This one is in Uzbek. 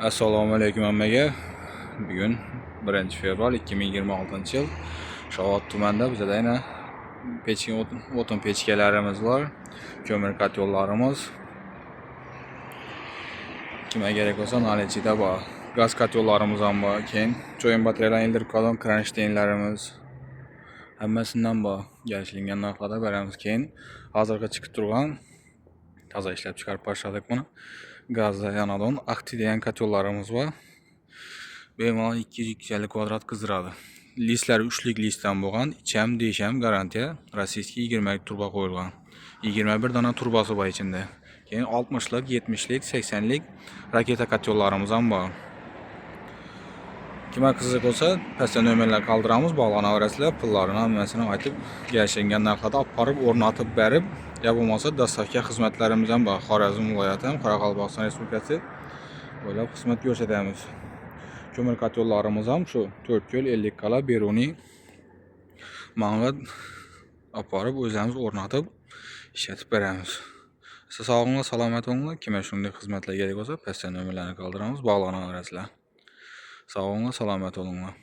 Assalomu alaykum hammaga. Bugun 1-fevral 2026-yil. Shovot tumanida bizda yana o'tin pechkalarimiz bor. Ko'mir kotyollarimiz. Kimga kerak bo'lsa, nalichida bor. Gaz kotyollarimiz ham bor. Keyin cho'yin batareyalarni ildirib qolgan kronshtaynlarimiz hammasidan bor. Kelishilgan narxlarda beramiz. Keyin hozirga chiqib turgan toza ishlab chiqarib boshladik buni. Gazda yanadigan Akti degan kotyollarimiz bor. Bemalol 200-250 kvadrat qizdiradi. Listlari 3lik listdan bo'lgan, icham, deysham garantiya rossiyskiy 20 lik turba qo'yilgan. 21 dona turbasi bor ichida. Keyin 60lik, 70lik, 80lik raketa kotyollarimiz ham bor. Kimga qiziq bo'lsa, pastda nomerlar qoldiramiz, bog'lanaverasizlar, pullarini hammasini aytib, kelishilgan narxlarda olib borib o'rnatib berib, ya bo'lmasa dastavka xizmatlarimiz ham bor. Xorazm viloyati ham Qoraqalpog'iston Respublikasi bo'ylab xizmat ko'rsatamiz. Ko'mir kotyollarimiz ham shu 4 yo'l 50 kala Beruniy mang'at olib borib o'zimiz o'rnatib ishlatib beramiz. Siz sog'inglar, salomat bo'linglar. Kimga shunday xizmatlar kerak bo'lsa, pastda nomerlarni qoldiramiz, bog'lanaverasizlar. Sog'inglar, salomat bo'linglar.